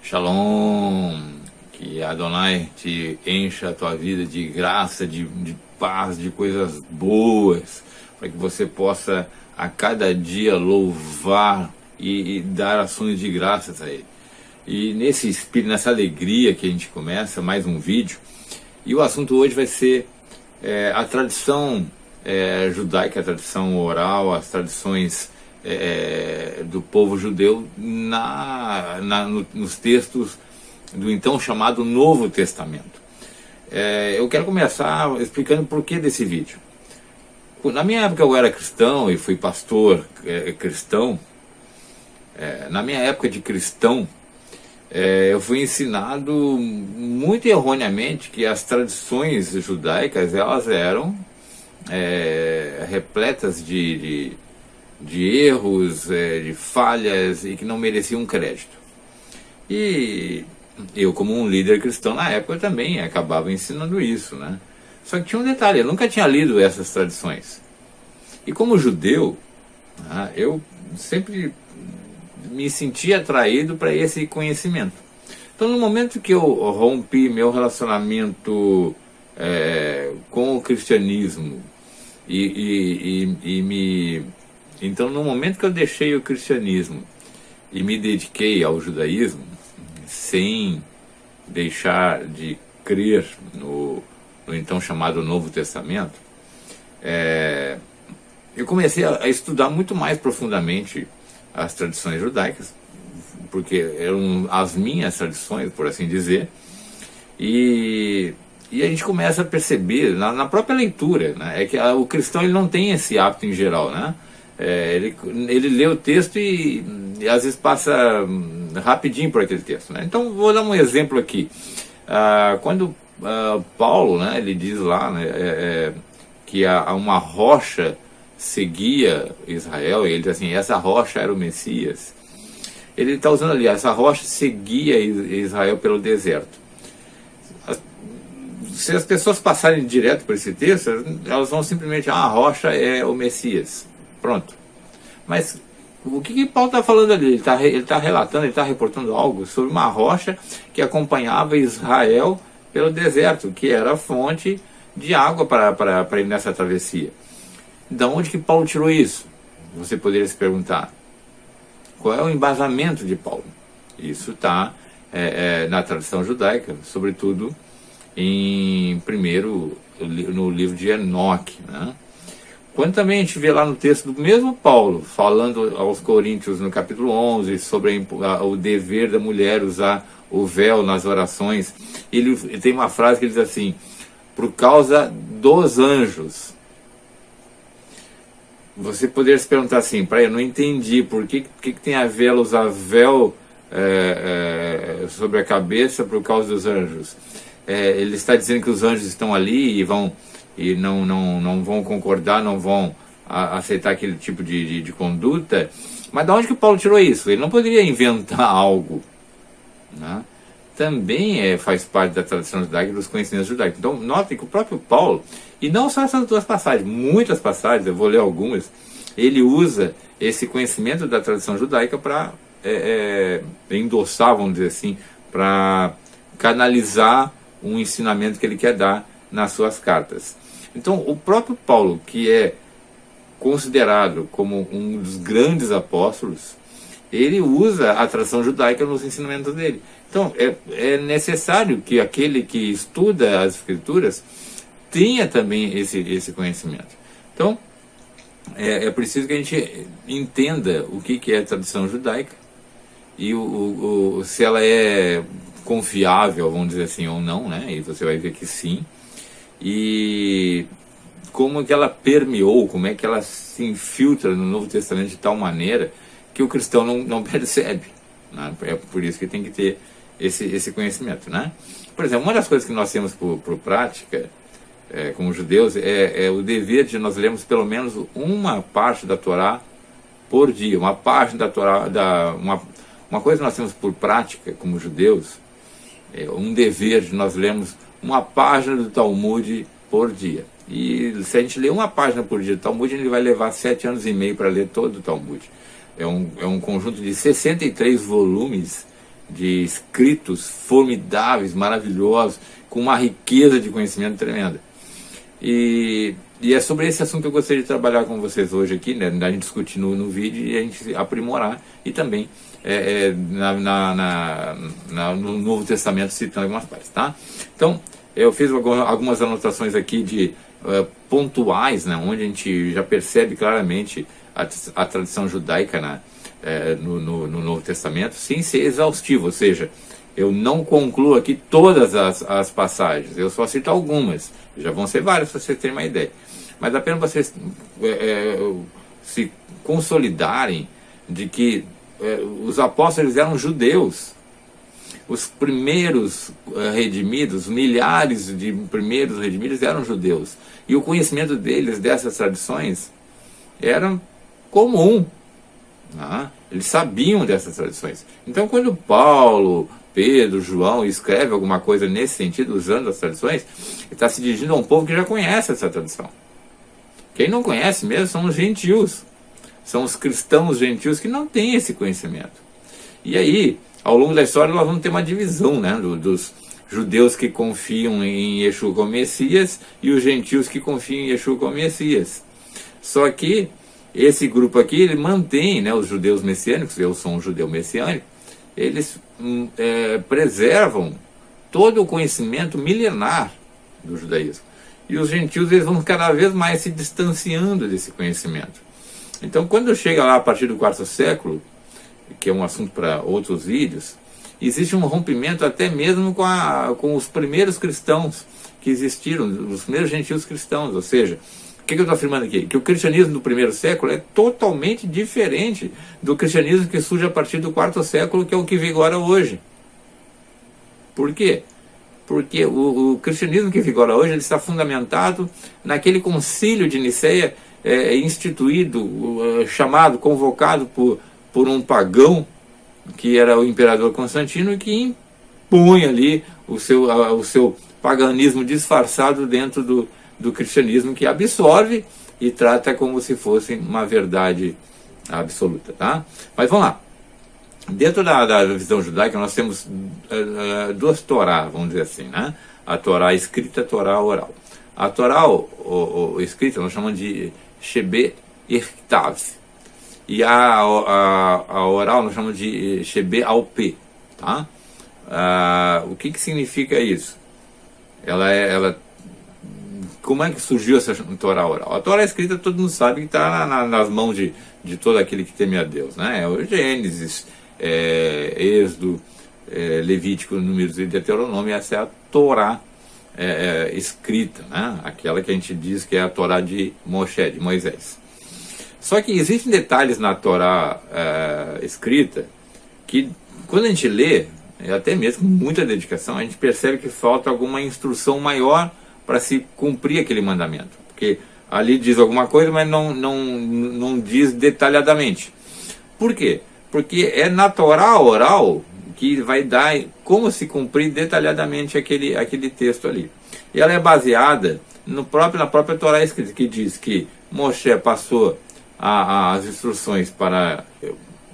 Shalom, que Adonai te encha a tua vida de graça, de paz, de coisas boas, para que você possa a cada dia louvar e dar ações de graças a Ele. E nesse espírito, nessa alegria que a gente começa mais um vídeo, e o assunto hoje vai ser a tradição judaica, a tradição oral, as tradições do povo judeu nos textos do então chamado Novo Testamento. Eu quero começar explicando o porquê desse vídeo. Na minha época eu era cristão e fui pastor cristão. Na minha época de cristão, eu fui ensinado muito erroneamente que as tradições judaicas elas eram repletas de erros, de falhas e que não mereciam crédito. E eu, como um líder cristão na época, também acabava ensinando isso, né? Só que tinha um detalhe, eu nunca tinha lido essas tradições. E como judeu, eu sempre me sentia atraído para esse conhecimento. Então, no momento que eu rompi meu relacionamento com o cristianismo Então, no momento que eu deixei o cristianismo e me dediquei ao judaísmo, sem deixar de crer no então chamado Novo Testamento, eu comecei a estudar muito mais profundamente as tradições judaicas, porque eram as minhas tradições, por assim dizer, e a gente começa a perceber, na própria leitura, né, que o cristão ele não tem esse hábito em geral, né? Ele lê o texto e às vezes passa rapidinho por aquele texto, né? Então vou dar um exemplo aqui. Quando Paulo, né, ele diz lá, né, que uma rocha seguia Israel, e ele diz assim, essa rocha era o Messias. Ele está usando ali, essa rocha seguia Israel pelo deserto. Se as pessoas passarem direto por esse texto, elas vão simplesmente, a rocha é o Messias. Pronto. Mas o que Paulo está falando ali? Ele está relatando, ele está reportando algo sobre uma rocha que acompanhava Israel pelo deserto, que era a fonte de água para ir nessa travessia. Da onde que Paulo tirou isso? Você poderia se perguntar. Qual é o embasamento de Paulo? Isso está na tradição judaica, sobretudo no livro de Enoque, né? Quando também a gente vê lá no texto do mesmo Paulo, falando aos Coríntios no capítulo 11, sobre o dever da mulher usar o véu nas orações, ele tem uma frase que ele diz assim, por causa dos anjos. Você poderia se perguntar assim, eu não entendi, por que tem a ver ela usar véu sobre a cabeça por causa dos anjos? Ele está dizendo que os anjos estão ali e não vão concordar, não vão aceitar aquele tipo de conduta. Mas de onde que Paulo tirou isso? Ele não poderia inventar algo, né? Também faz parte da tradição judaica e dos conhecimentos judaicos. Então, notem que o próprio Paulo, e não só essas duas passagens, muitas passagens, eu vou ler algumas, ele usa esse conhecimento da tradição judaica para endossar, vamos dizer assim, para canalizar um ensinamento que ele quer dar nas suas cartas. Então, o próprio Paulo, que é considerado como um dos grandes apóstolos, ele usa a tradição judaica nos ensinamentos dele. Então, é necessário que aquele que estuda as Escrituras tenha também esse conhecimento. Então, é preciso que a gente entenda o que é a tradição judaica e se ela é confiável, vamos dizer assim, ou não, né? E você vai ver que sim. E como que ela permeou, como é que ela se infiltra no Novo Testamento de tal maneira que o cristão não percebe, né? É por isso que tem que ter esse conhecimento, né? Por exemplo, uma das coisas que nós temos por prática, como judeus, é o dever de nós lermos pelo menos uma parte da Torá por dia, uma parte da Torá, uma coisa que nós temos por prática como judeus, um dever de nós lermos uma página do Talmud por dia. E se a gente ler uma página por dia do Talmud, ele vai levar 7 anos e meio para ler todo o Talmud. É um conjunto de 63 volumes de escritos formidáveis, maravilhosos, com uma riqueza de conhecimento tremenda. E é sobre esse assunto que eu gostaria de trabalhar com vocês hoje aqui, né? A gente discutir no vídeo e a gente aprimorar, e também no Novo Testamento citando algumas partes, tá? Então, eu fiz algumas anotações aqui de pontuais, né? Onde a gente já percebe claramente a tradição judaica no Novo Testamento, sem ser exaustivo, ou seja, eu não concluo aqui todas as passagens, eu só cito algumas, já vão ser várias para vocês terem uma ideia, mas apenas vocês se consolidarem de que os apóstolos eram judeus, os primeiros redimidos, milhares de primeiros redimidos eram judeus, e o conhecimento deles dessas tradições era comum. Eles sabiam dessas tradições. Então, quando Paulo, Pedro, João escreve alguma coisa nesse sentido, usando as tradições, ele está se dirigindo a um povo que já conhece essa tradição. Quem não conhece mesmo são os gentios, são os cristãos gentios que não têm esse conhecimento. E aí, ao longo da história, nós vamos ter uma divisão, né, dos judeus que confiam em Yeshua como Messias e os gentios que confiam em Yeshua como Messias. Só que esse grupo aqui, ele mantém, né, os judeus messiânicos, eu sou um judeu messiânico, eles preservam todo o conhecimento milenar do judaísmo. E os gentios, eles vão cada vez mais se distanciando desse conhecimento. Então, quando chega lá a partir do 4º século, que é um assunto para outros vídeos, existe um rompimento até mesmo com os primeiros cristãos que existiram, os primeiros gentios cristãos, ou seja, o que eu estou afirmando aqui? Que o cristianismo do 1º século é totalmente diferente do cristianismo que surge a partir do 4º século, que é o que vigora hoje. Por quê? Porque o cristianismo que vigora hoje, ele está fundamentado naquele concílio de Niceia instituído, chamado, convocado por um pagão, que era o imperador Constantino, que impõe ali o seu paganismo disfarçado dentro do cristianismo, que absorve e trata como se fosse uma verdade absoluta, tá? Mas vamos lá. Dentro da visão judaica, nós temos duas Torá, vamos dizer assim, né? A Torá escrita e a Torá oral. A Torá escrita nós chamamos de Shebe Irktav. E a oral nós chamamos de Shebe Alpê, tá? O que significa isso? Como é que surgiu essa Torá oral? A Torá escrita todo mundo sabe que está nas mãos de todo aquele que teme a Deus, né? É o Gênesis, Êxodo, Levítico, Números e Deuteronômio. Essa é a Torá escrita, né? Aquela que a gente diz que é a Torá de Moshe, de Moisés. Só que existem detalhes na Torá escrita que, quando a gente lê, até mesmo com muita dedicação, a gente percebe que falta alguma instrução maior para se cumprir aquele mandamento. Porque ali diz alguma coisa, mas não diz detalhadamente. Por quê? Porque é na Torá oral que vai dar como se cumprir detalhadamente aquele texto ali. E ela é baseada na própria Torá escrita, que diz que Moshe passou as instruções para...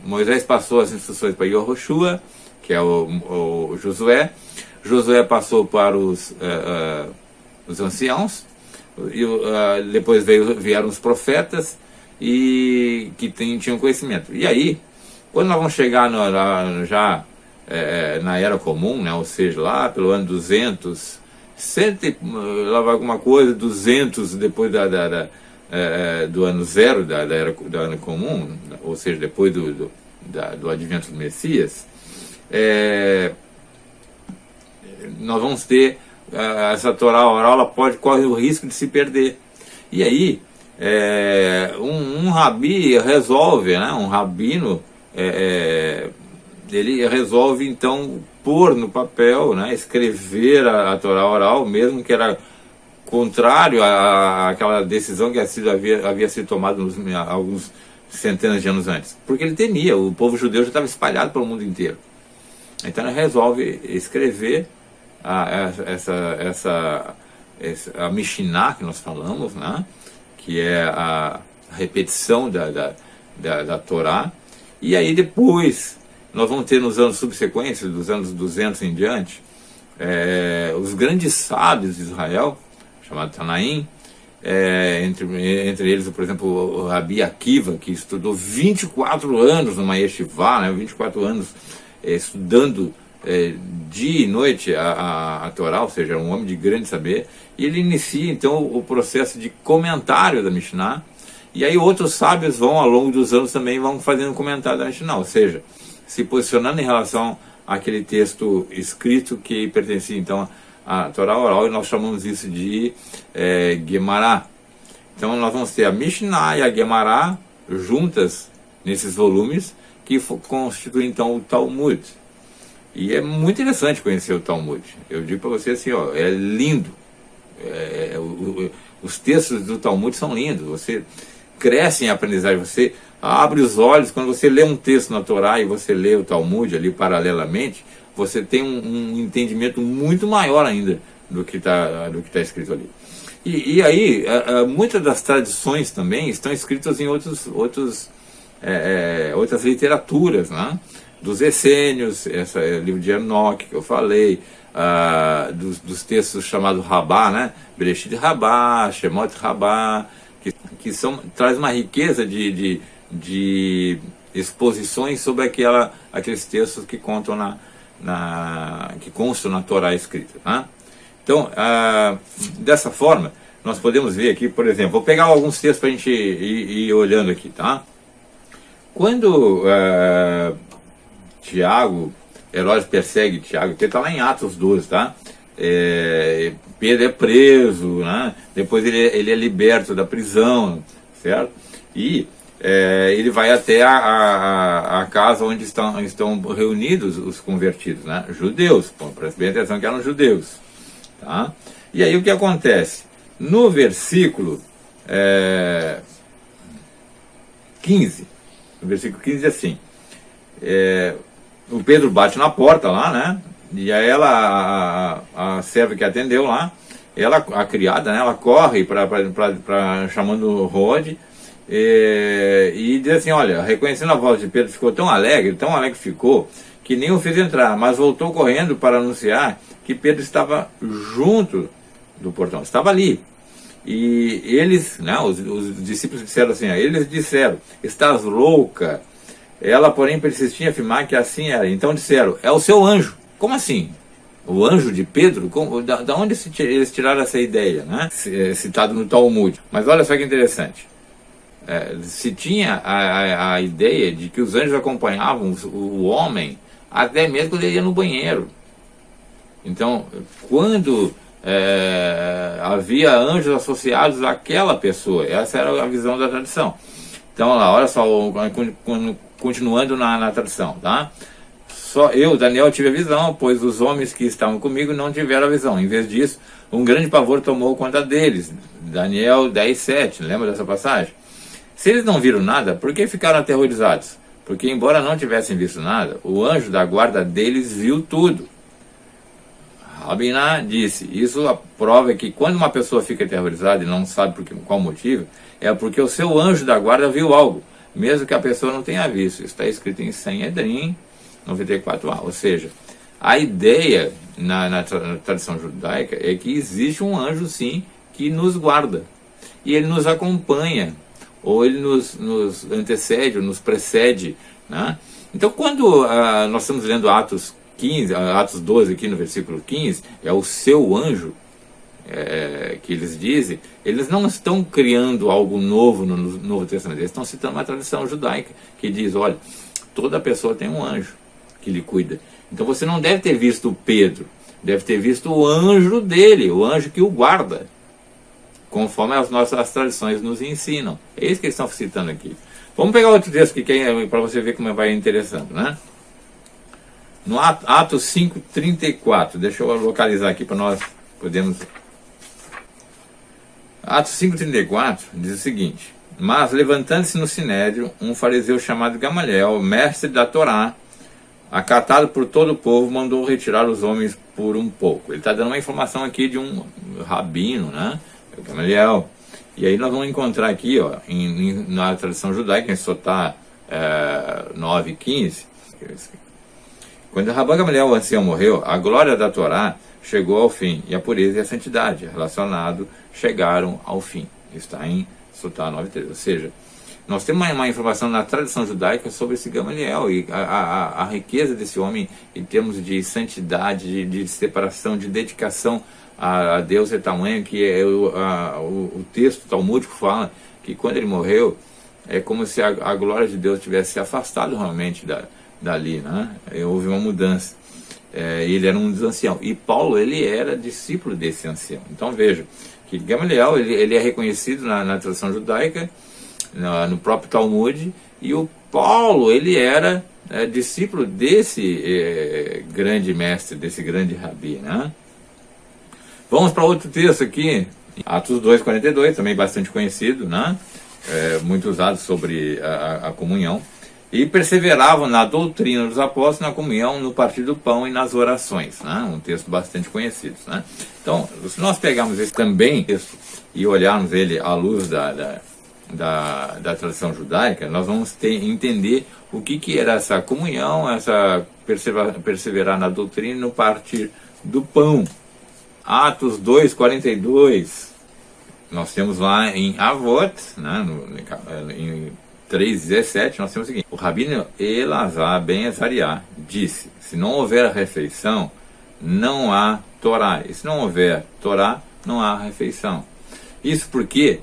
Moisés passou as instruções para Yehoshua, que é o Josué. Josué passou para os anciãos, e depois vieram os profetas, e que tinham conhecimento. E aí, quando nós vamos chegar na Era Comum, né, ou seja, lá pelo ano 200, lá vai alguma coisa, 200 depois do ano zero da Era Comum, ou seja, depois do advento do Messias, nós vamos ter essa Torá oral, ela corre o risco de se perder. E aí, um rabi resolve, né, um rabino, ele resolve então pôr no papel, né, escrever a Torá oral, mesmo que era contrário àquela decisão que havia sido tomada alguns centenas de anos antes. Porque ele temia, o povo judeu já estava espalhado pelo mundo inteiro. Então ele resolve escrever a Mishnah que nós falamos, né, que é a repetição da Torá. E aí depois nós vamos ter nos anos subsequentes, dos anos 200 em diante, os grandes sábios de Israel, chamado Tanaim, entre eles, por exemplo, o Rabi Akiva, que estudou 24 anos numa yeshivá, né, 24 anos estudando dia e noite a Torá, ou seja, um homem de grande saber, e ele inicia então o processo de comentário da Mishnah, e aí outros sábios vão, ao longo dos anos, também vão fazendo comentário da Mishnah, ou seja, se posicionando em relação àquele texto escrito que pertencia então a Torá oral, e nós chamamos isso de Gemara. Então nós vamos ter a Mishnah e a Gemara juntas nesses volumes, que constituem então o Talmud. E é muito interessante conhecer o Talmud. Eu digo para você assim, ó, é lindo. Os textos do Talmud são lindos. Você cresce em aprendizagem, você abre os olhos. Quando você lê um texto na Torá e você lê o Talmud ali paralelamente, você tem um entendimento muito maior ainda do que está escrito ali. E aí, muitas das tradições também estão escritas em outras literaturas, né? Dos essênios, esse livro de Enoque que eu falei, dos textos chamados Rabá, né? Bereshit Rabá, Shemot Rabá, que traz uma riqueza de exposições sobre aqueles textos que contam que constam na Torá escrita, né? Então, dessa forma, nós podemos ver aqui, por exemplo, vou pegar alguns textos para a gente ir olhando aqui, tá? Quando Herodes persegue Tiago, que está lá em Atos 12, tá? Pedro é preso, né? Depois ele é liberto da prisão, certo? E ele vai até a casa onde estão reunidos os convertidos, né? Judeus, preste bem atenção que eram judeus, tá? E aí o que acontece? No versículo 15, no versículo 15 é assim, o Pedro bate na porta lá, né? E aí a serva que atendeu lá, a criada, né? Ela corre chamando Rod, e diz assim, olha, reconhecendo a voz de Pedro, ficou tão alegre ficou, que nem o fez entrar, mas voltou correndo para anunciar que Pedro estava junto do portão, estava ali. E eles, né, os discípulos disseram assim, eles disseram, estás louca? Ela, porém, persistia em afirmar que assim era. Então disseram, é o seu anjo. Como assim? O anjo de Pedro? Da onde eles tiraram essa ideia, né? Citado no Talmud. Mas olha só que interessante. Se tinha a ideia de que os anjos acompanhavam o homem até mesmo quando ele ia no banheiro. Então, quando havia anjos associados àquela pessoa, essa era a visão da tradição. Então, olha só, continuando na tradição, tá? Só eu, Daniel, tive a visão, pois os homens que estavam comigo não tiveram a visão. Em vez disso, um grande pavor tomou conta deles. Daniel 10:7, lembra dessa passagem? Se eles não viram nada, por que ficaram aterrorizados? Porque, embora não tivessem visto nada, o anjo da guarda deles viu tudo. Rabiná disse, isso prova que quando uma pessoa fica aterrorizada e não sabe qual motivo, é porque o seu anjo da guarda viu algo, mesmo que a pessoa não tenha visto. Isso está escrito em Sanhedrin 94a. Ou seja, a ideia na tradição judaica é que existe um anjo, sim, que nos guarda. E ele nos acompanha, ou ele nos antecede, ou nos precede, né? Então, quando nós estamos lendo Atos 12, aqui no versículo 15, é o seu anjo, que eles dizem, eles não estão criando algo novo no Novo Testamento, eles estão citando uma tradição judaica, que diz, olha, toda pessoa tem um anjo que lhe cuida. Então você não deve ter visto Pedro, deve ter visto o anjo dele, o anjo que o guarda, conforme as nossas tradições nos ensinam. É isso que eles estão citando aqui. Vamos pegar outro texto que para você ver como vai interessando, né? No Atos 5:34, deixa eu localizar aqui para nós podermos... Atos 5:34 diz o seguinte, mas levantando-se no Sinédrio, um fariseu chamado Gamaliel, mestre da Torá, acatado por todo o povo, mandou retirar os homens por um pouco. Ele está dando uma informação aqui de um rabino, né? Gamaliel. E aí nós vamos encontrar aqui, ó, na tradição judaica, em Sotá 9:15, Quando Rabban Gamaliel, o ancião, morreu, a glória da Torá chegou ao fim, e a pureza e a santidade relacionado chegaram ao fim. Está em Sotá 9.3. Ou seja, nós temos uma informação na tradição judaica sobre esse Gamaliel e a riqueza desse homem em termos de santidade, de separação, de dedicação a Deus é tamanho que o texto talmúdico fala que quando ele morreu é como se a glória de Deus tivesse se afastado realmente dali, né? Houve uma mudança. Ele era um dos anciãos. E Paulo, ele era discípulo desse ancião. Então veja que Gamaliel, ele é reconhecido na tradição judaica, no próprio Talmud, e o Paulo, ele era discípulo desse grande mestre, desse grande rabi, né? Vamos para outro texto aqui, Atos 2:42, também bastante conhecido, né? Muito usado sobre a comunhão. E perseveravam na doutrina dos apóstolos, na comunhão, no partir do pão e nas orações, né? Um texto bastante conhecido, né? Então, se nós pegarmos esse também texto e olharmos ele à luz da tradição judaica, nós vamos entender o que era essa comunhão, essa perseverar na doutrina no partir do pão. Atos 2:42, nós temos lá em Avot, né, em 3:17, nós temos o seguinte: o rabino Elazar ben Azariah disse: se não houver refeição, não há Torá. E se não houver Torá, não há refeição. Isso porque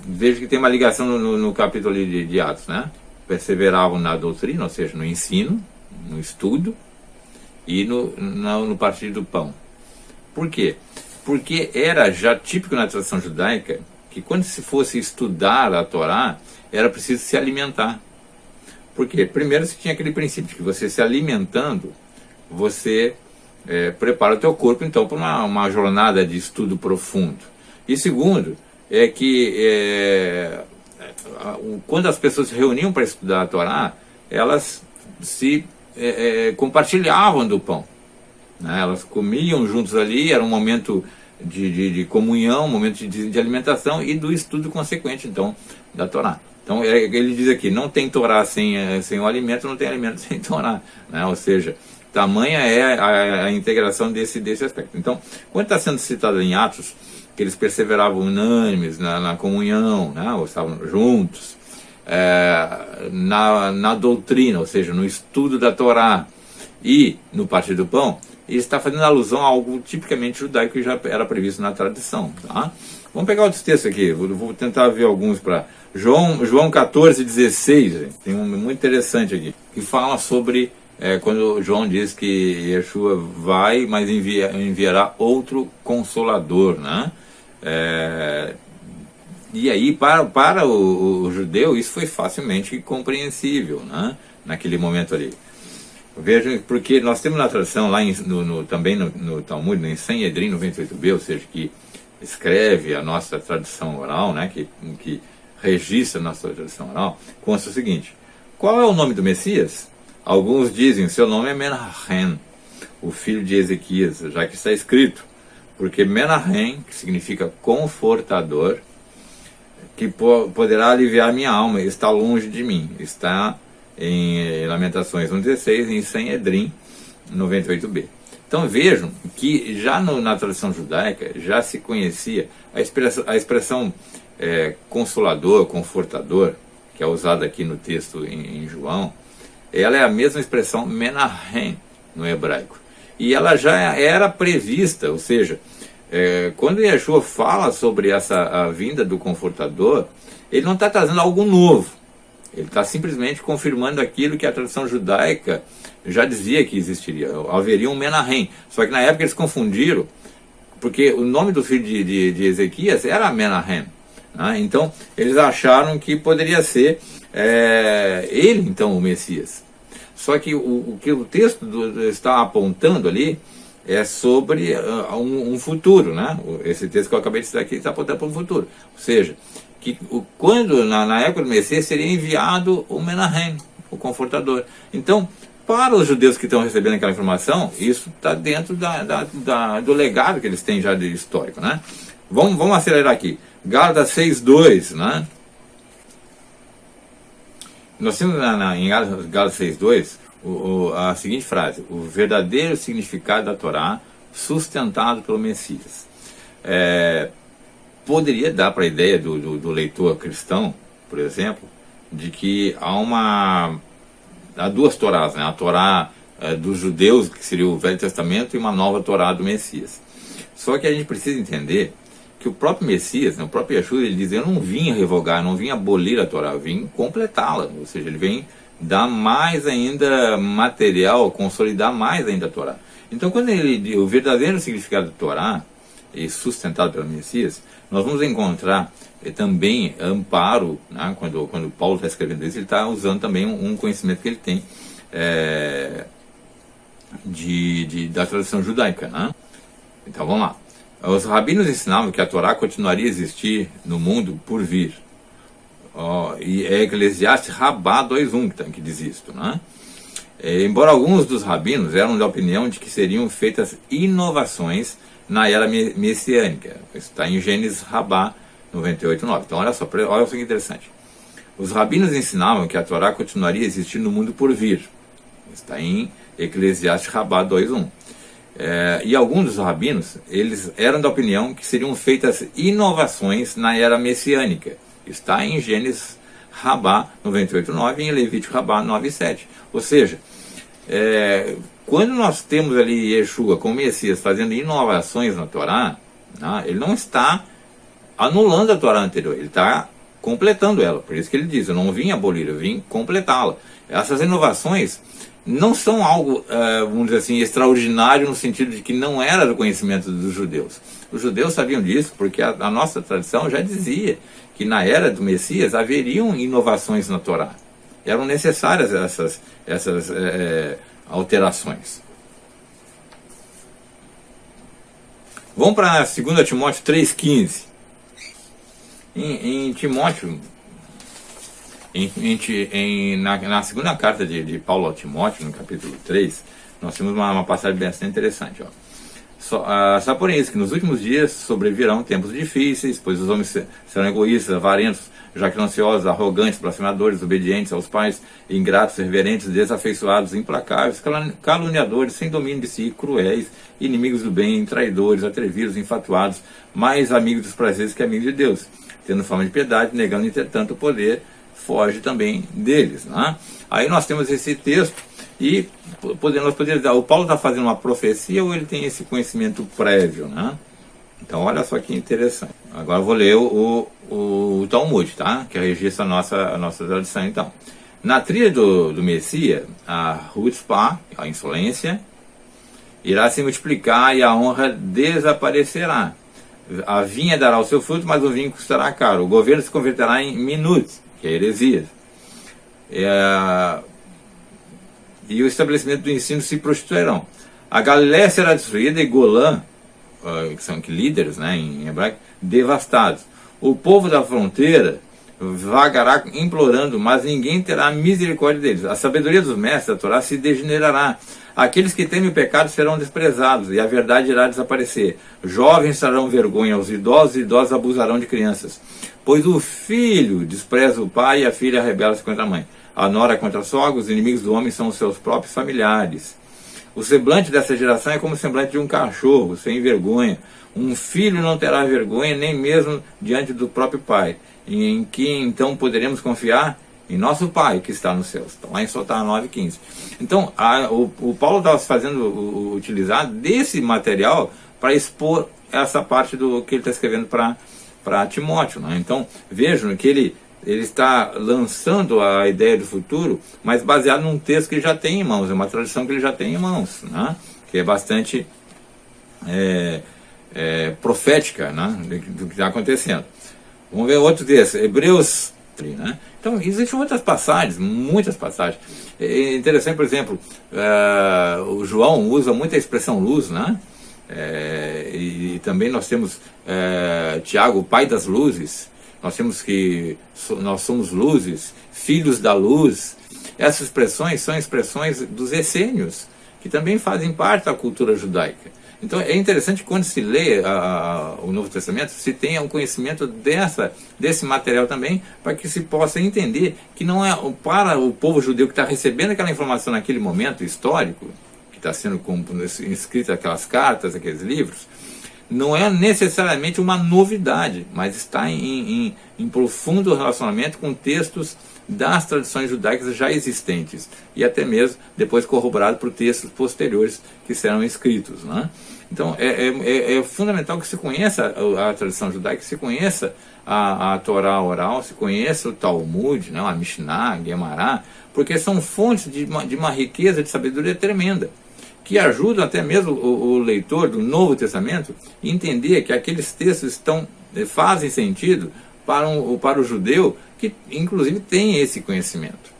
vejo que tem uma ligação no capítulo de Atos, né? Perseveravam na doutrina, ou seja, no ensino, no estudo e no partir do pão. Por quê? Porque era já típico na tradição judaica que quando se fosse estudar a Torá, era preciso se alimentar. Por quê? Primeiro, você tinha aquele princípio de que você se alimentando, você prepara o teu corpo, então, para uma jornada de estudo profundo. E segundo, é que quando as pessoas se reuniam para estudar a Torá, elas se compartilhavam do pão, né? Elas comiam juntos ali, era um momento de comunhão, um momento de alimentação e do estudo consequente, então, da Torá. Então, ele diz aqui, não tem Torá sem o alimento, não tem alimento sem Torá, né? Ou seja, tamanha é a integração desse aspecto. Então, quando está sendo citado em Atos, que eles perseveravam unânimes na comunhão, né? Ou estavam juntos, na doutrina, ou seja, no estudo da Torá e no partir do pão, ele está fazendo alusão a algo tipicamente judaico que já era previsto na tradição. Tá? Vamos pegar outros textos aqui, vou tentar ver alguns para João 14:16, tem um muito interessante aqui, que fala sobre quando João diz que Yeshua vai, mas enviará outro consolador, né? E aí, para o judeu, isso foi facilmente compreensível, né? Naquele momento ali. Vejam, porque nós temos na tradição, lá também no Talmud, em Sanhedrin 98b, ou seja, que escreve a nossa tradição oral, né? Que registra a nossa tradição oral, consta o seguinte: qual é o nome do Messias? Alguns dizem, seu nome é Menahem, o filho de Ezequias, já que está escrito, porque Menahem, que significa confortador, que poderá aliviar minha alma, está longe de mim. Está em Lamentações 1:16 e em Sanhedrin 98b. Então vejam que já na tradição judaica já se conhecia a expressão consolador, confortador, que é usada aqui no texto em João. Ela é a mesma expressão Menahem no hebraico. E ela já era prevista, ou seja, quando Yeshua fala sobre a vinda do Confortador, ele não está trazendo algo novo. Ele está simplesmente confirmando aquilo que a tradição judaica já dizia que existiria. Haveria um Menahem. Só que na época eles confundiram, porque o nome do filho de Ezequias era Menahem. Né? Então eles acharam que poderia ser ele, então, o Messias. Só que o que o texto está apontando ali é sobre um futuro, né? Esse texto que eu acabei de citar aqui está apontando para um futuro. Ou seja, que quando na época do Messias seria enviado o Menahem, o Confortador. Então, para os judeus que estão recebendo aquela informação, isso está dentro do legado que eles têm já de histórico, né? Vamos acelerar aqui. Gálatas 6:2, né? Nós temos em Gálatas 6:2 a seguinte frase: o verdadeiro significado da Torá sustentado pelo Messias. Poderia dar para a ideia do leitor cristão, por exemplo, de que há duas Torás, né? A Torá dos judeus, que seria o Velho Testamento, e uma nova Torá do Messias. Só que a gente precisa entender que o próprio Messias, né, o próprio Yeshua, ele diz: eu não vim revogar, não vim abolir a Torá, eu vim completá-la. Ou seja, ele vem dar mais ainda material, consolidar mais ainda a Torá. Então, quando o verdadeiro significado da Torá é sustentado pelo Messias, nós vamos encontrar também amparo, né? Quando Paulo está escrevendo isso, ele está usando também um conhecimento que ele tem da tradição judaica, né? Então vamos lá. Os rabinos ensinavam que a Torá continuaria a existir no mundo por vir. E é Eclesiastes Rabá 2.1 que diz isto, né? Embora alguns dos rabinos eram da opinião de que seriam feitas inovações na era messiânica. Isso está em Gênesis Rabá 98.9. Então olha só que interessante. Os rabinos ensinavam que a Torá continuaria a existir no mundo por vir. Está em Eclesiastes Rabá 2.1. E alguns dos rabinos, eles eram da opinião que seriam feitas inovações na era messiânica. Está em Gênesis Rabá 98.9 e em Levítico Rabá 9.7. Ou seja, quando nós temos ali Yeshua como Messias fazendo inovações na Torá, né, ele não está anulando a Torá anterior, ele está completando ela. Por isso que ele diz: eu não vim abolir, eu vim completá-la. Essas inovações não são algo, vamos dizer assim, extraordinário no sentido de que não era do conhecimento dos judeus. Os judeus sabiam disso porque a nossa tradição já dizia que na era do Messias haveriam inovações na Torá. Eram necessárias essas alterações. Vamos para 2 Timóteo 3,15. Em Timóteo, na segunda carta de Paulo a Timóteo, no capítulo 3, nós temos uma passagem bastante interessante. Só porém isso, que nos últimos dias sobrevirão tempos difíceis, pois os homens serão egoístas, avarentos, jactanciosos, arrogantes, blasfemadores, obedientes aos pais, ingratos, irreverentes, desafeiçoados, implacáveis, caluniadores, sem domínio de si, cruéis, inimigos do bem, traidores, atrevidos, infatuados, mais amigos dos prazeres que amigos de Deus, tendo forma de piedade, negando entretanto o poder, foge também deles, né? Aí nós temos esse texto e nós podemos dizer: o Paulo está fazendo uma profecia ou ele tem esse conhecimento prévio, né? Então olha só que interessante. Agora eu vou ler o Talmud, tá? Que registra a nossa tradição. Então, na trilha do Messias, a Hutzpah, a insolência, irá se multiplicar e a honra desaparecerá. A vinha dará o seu fruto, mas o vinho custará caro. O governo se converterá em minutos, que é heresias. E o estabelecimento do ensino se prostituirão. A Galiléia será destruída e Golã, que são líderes, né, em hebraico, devastados. O povo da fronteira vagará implorando, mas ninguém terá misericórdia deles. A sabedoria dos mestres da Torá se degenerará. Aqueles que temem o pecado serão desprezados, e a verdade irá desaparecer. Jovens trarão vergonha aos idosos, e idosos abusarão de crianças. Pois o filho despreza o pai, e a filha rebela-se contra a mãe. A nora contra a sogra, os inimigos do homem são os seus próprios familiares. O semblante dessa geração é como o semblante de um cachorro, sem vergonha. Um filho não terá vergonha, nem mesmo diante do próprio pai. E em que então poderemos confiar? Em nosso Pai que está nos céus. Está lá em Sotá 9,15. Então, o Paulo estava utilizar desse material para expor essa parte do que ele está escrevendo para Timóteo, né? Então, vejam que ele está lançando a ideia do futuro, mas baseado num texto que ele já tem em mãos, é uma tradição que ele já tem em mãos, né? Que é bastante profética, né? Do que está acontecendo. Vamos ver outro texto, Hebreus 3, né? Então, existem muitas passagens. É interessante, por exemplo, o João usa muito a expressão luz, né? E também nós temos Tiago, o pai das luzes. Nós temos que nós somos luzes, filhos da luz. Essas expressões são expressões dos essênios, que também fazem parte da cultura judaica. Então é interessante que quando se lê o Novo Testamento, se tenha um conhecimento desse material também, para que se possa entender que não é para o povo judeu que está recebendo aquela informação naquele momento histórico, que está sendo escrita aquelas cartas, aqueles livros, não é necessariamente uma novidade, mas está em profundo relacionamento com textos das tradições judaicas já existentes, e até mesmo depois corroborado por textos posteriores que serão escritos, né? Então é fundamental que se conheça a tradição judaica, que se conheça a Torá oral, se conheça o Talmud, né, a Mishnah, a Gemara, porque são fontes de uma riqueza de sabedoria tremenda, que ajudam até mesmo o leitor do Novo Testamento a entender que aqueles textos fazem sentido para o judeu, que inclusive tem esse conhecimento.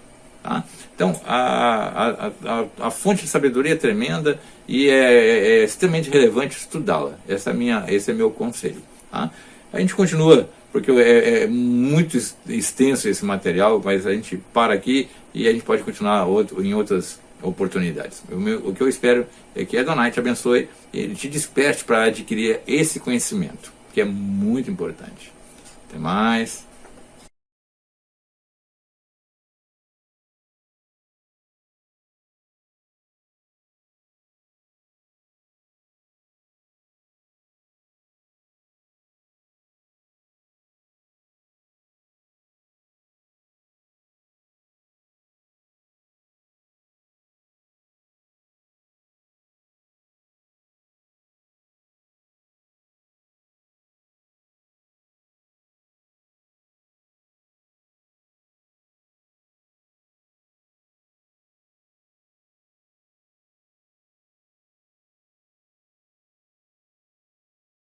Tá? Então, a fonte de sabedoria é tremenda e é extremamente relevante estudá-la. Esse é meu conselho. Tá? A gente continua, porque é muito extenso esse material, mas a gente para aqui e a gente pode continuar em outras oportunidades. O que eu espero é que Adonai te abençoe e ele te desperte para adquirir esse conhecimento, que é muito importante. Até mais.